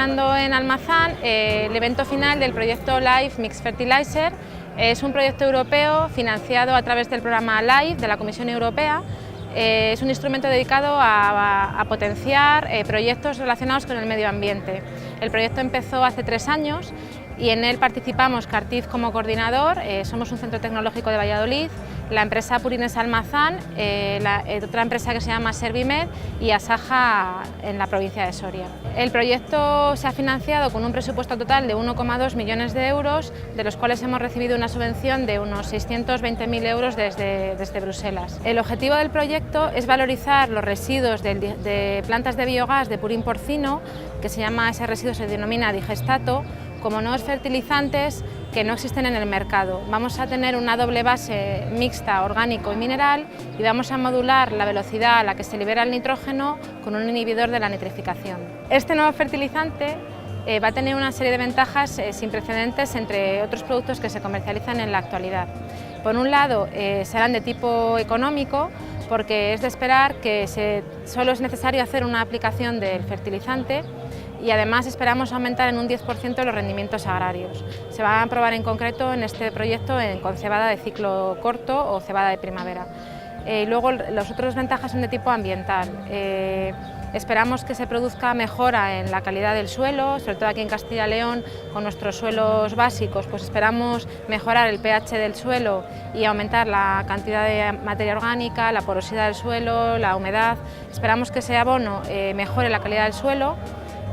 celebrando en Almazán el evento final del proyecto LIFE Mixed Fertilizer. Es un proyecto europeo financiado a través del programa LIFE de la Comisión Europea. Es un instrumento dedicado a potenciar proyectos relacionados con el medio ambiente. El proyecto empezó hace 3 años y en él participamos Cartiz como coordinador, somos un centro tecnológico de Valladolid, la empresa Purines Almazán, otra empresa que se llama Servimed y Asaja en la provincia de Soria. El proyecto se ha financiado con un presupuesto total de 1,2 millones de euros, de los cuales hemos recibido una subvención de unos 620.000 euros desde Bruselas. El objetivo del proyecto es valorizar los residuos de plantas de biogás de purín porcino, que ese residuo se denomina digestato, como nuevos fertilizantes que no existen en el mercado. Vamos a tener una doble base mixta, orgánico y mineral, y vamos a modular la velocidad a la que se libera el nitrógeno con un inhibidor de la nitrificación. Este nuevo fertilizante va a tener una serie de ventajas sin precedentes entre otros productos que se comercializan en la actualidad. Por un lado, serán de tipo económico, porque es de esperar que solo es necesario hacer una aplicación del fertilizante, y además esperamos aumentar en un 10% los rendimientos agrarios. Se va a probar en concreto en este proyecto con cebada de ciclo corto o cebada de primavera. Luego, las otras ventajas son de tipo ambiental. Esperamos que se produzca mejora en la calidad del suelo, sobre todo aquí en Castilla y León, con nuestros suelos básicos, pues esperamos mejorar el pH del suelo y aumentar la cantidad de materia orgánica, la porosidad del suelo, la humedad. Esperamos que ese abono mejore la calidad del suelo.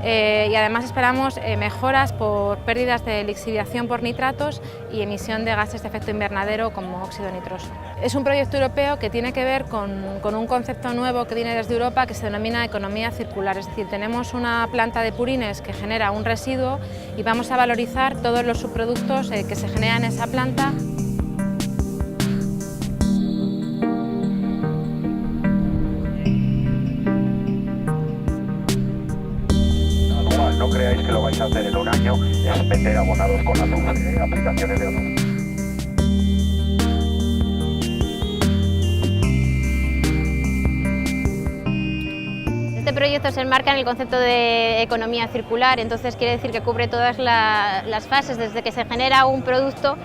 Y además esperamos mejoras por pérdidas de lixiviación por nitratos y emisión de gases de efecto invernadero como óxido nitroso. Es un proyecto europeo que tiene que ver con un concepto nuevo que viene desde Europa que se denomina economía circular, es decir, tenemos una planta de purines que genera un residuo y vamos a valorizar todos los subproductos que se generan en esa planta. No creáis que lo vais a hacer en un año, es meter abonados con las aplicaciones de abono. Este proyecto se enmarca en el concepto de economía circular, entonces quiere decir que cubre todas las fases, desde que se genera un producto,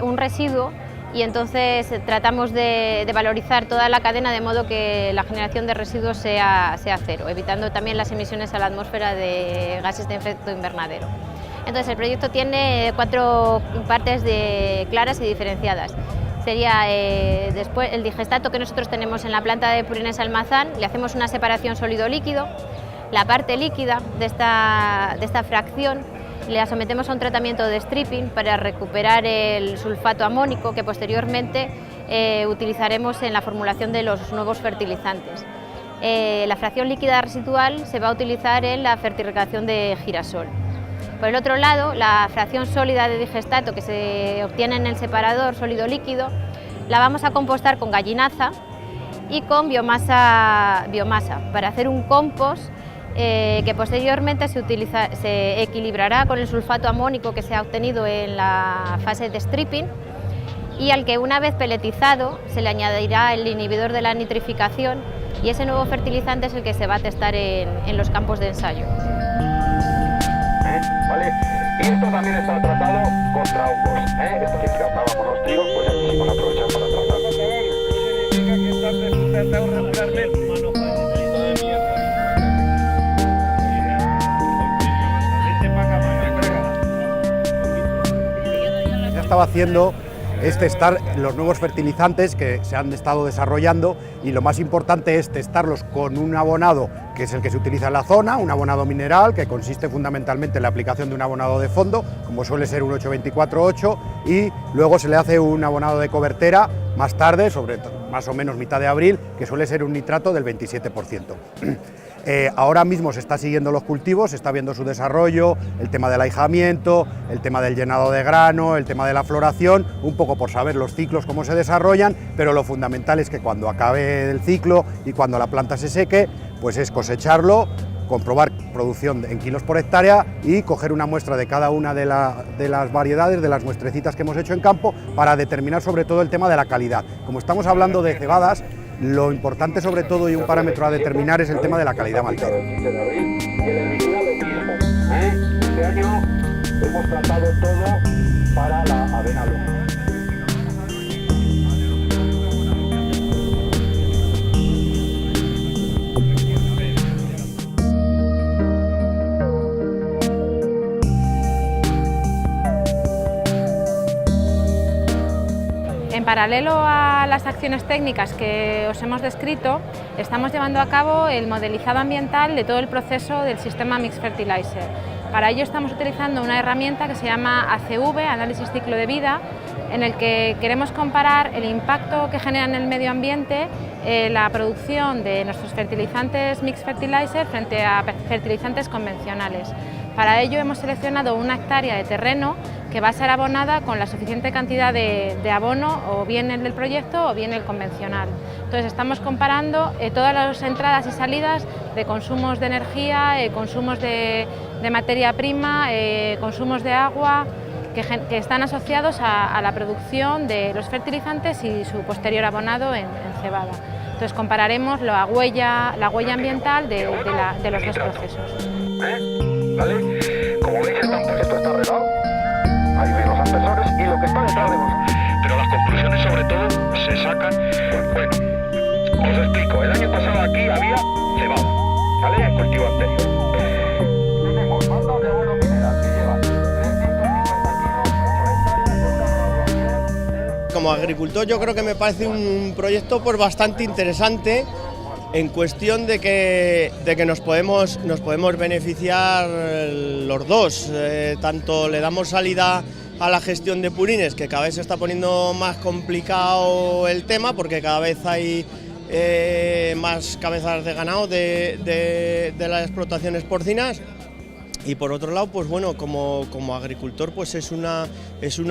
un residuo, y entonces tratamos de valorizar toda la cadena de modo que la generación de residuos sea cero, evitando también las emisiones a la atmósfera de gases de efecto invernadero. Entonces el proyecto tiene 4 partes claras y diferenciadas. Sería después el digestato que nosotros tenemos en la planta de Purines Almazán, le hacemos una separación sólido-líquido. La parte líquida de esta fracción la sometemos a un tratamiento de stripping para recuperar el sulfato amónico que posteriormente utilizaremos en la formulación de los nuevos fertilizantes. La fracción líquida residual se va a utilizar en la fertilización de girasol. Por el otro lado, la fracción sólida de digestato que se obtiene en el separador sólido-líquido la vamos a compostar con gallinaza y con biomasa para hacer un compost que posteriormente se equilibrará con el sulfato amónico que se ha obtenido en la fase de stripping y al que una vez peletizado se le añadirá el inhibidor de la nitrificación y ese nuevo fertilizante es el que se va a testar en los campos de ensayo. ¿Vale? Y esto también está tratado contra hongos. Esto que tratábamos los trigos, pues aquí sí van a aprovechar para tratar. Significa que está tratado regularmente. Estaba haciendo es testar los nuevos fertilizantes que se han estado desarrollando y lo más importante es testarlos con un abonado que es el que se utiliza en la zona, un abonado mineral que consiste fundamentalmente en la aplicación de un abonado de fondo, como suele ser un 8-24-8, y luego se le hace un abonado de cobertera más tarde, sobre más o menos mitad de abril, que suele ser un nitrato del 27%. Ahora mismo se está siguiendo los cultivos, se está viendo su desarrollo, el tema del ahijamiento, el tema del llenado de grano, el tema de la floración, un poco por saber los ciclos cómo se desarrollan, pero lo fundamental es que cuando acabe el ciclo y cuando la planta se seque, pues es cosecharlo, comprobar producción en kilos por hectárea y coger una muestra de cada una de las variedades, de las muestrecitas que hemos hecho en campo, para determinar sobre todo el tema de la calidad. Como estamos hablando de cebadas, lo importante sobre todo y un parámetro a determinar es el tema de la calidad maltera. Este año hemos tratado todo para la avena loja. En paralelo a las acciones técnicas que os hemos descrito, estamos llevando a cabo el modelizado ambiental de todo el proceso del sistema Mixed Fertilizer. Para ello estamos utilizando una herramienta que se llama ACV, Análisis Ciclo de Vida, en el que queremos comparar el impacto que genera en el medio ambiente la producción de nuestros fertilizantes Mixed Fertilizer frente a fertilizantes convencionales. Para ello hemos seleccionado una hectárea de terreno que va a ser abonada con la suficiente cantidad de abono, o bien el del proyecto o bien el convencional. Entonces estamos comparando todas las entradas y salidas de consumos de energía, consumos de materia prima, consumos de agua, que están asociados a la producción de los fertilizantes y su posterior abonado en cebada. Entonces compararemos la huella ambiental de los dos procesos. ¿Vale? Como veis, esto está regado. Ahí veis los aspersores y lo que está detrás de vosotros. Pero las conclusiones sobre todo se sacan. Bueno, os explico. El año pasado aquí había cebada, ¿vale? El cultivo anterior. Tenemos banda de abono mineral que lleva 350 kilos, Como agricultor yo creo que me parece un proyecto pues bastante interesante, en cuestión de que nos podemos beneficiar los dos. Tanto le damos salida a la gestión de purines, que cada vez se está poniendo más complicado el tema, porque cada vez hay más cabezas de ganado de las explotaciones porcinas. Y por otro lado, pues bueno, como agricultor, pues es una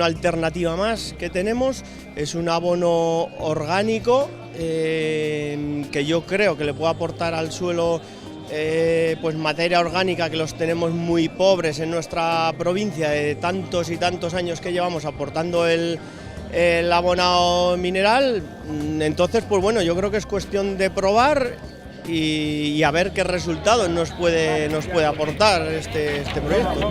alternativa más que tenemos, es un abono orgánico que yo creo que le puede aportar al suelo pues materia orgánica, que los tenemos muy pobres en nuestra provincia, de tantos y tantos años que llevamos aportando el abonado mineral. Entonces, pues bueno, yo creo que es cuestión de probar y a ver qué resultados nos puede aportar este proyecto.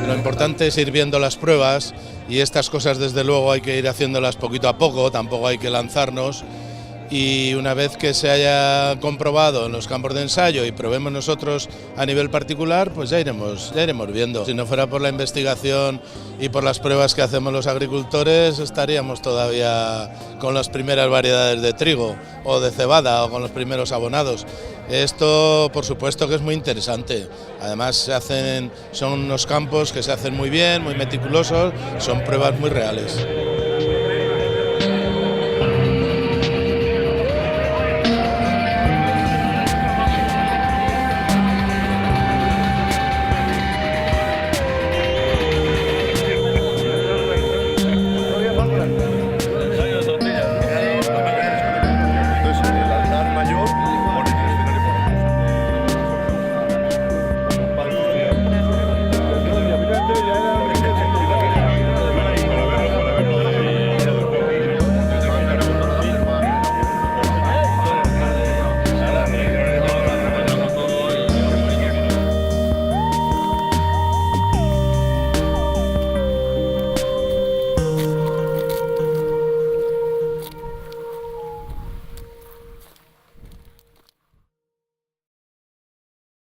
Lo importante es ir viendo las pruebas, y estas cosas desde luego hay que ir haciéndolas poquito a poco, tampoco hay que lanzarnos. Y una vez que se haya comprobado en los campos de ensayo y probemos nosotros a nivel particular, pues ya iremos viendo. Si no fuera por la investigación y por las pruebas que hacemos los agricultores, estaríamos todavía con las primeras variedades de trigo o de cebada o con los primeros abonados. Esto, por supuesto, que es muy interesante. Además, son unos campos que se hacen muy bien, muy meticulosos, son pruebas muy reales.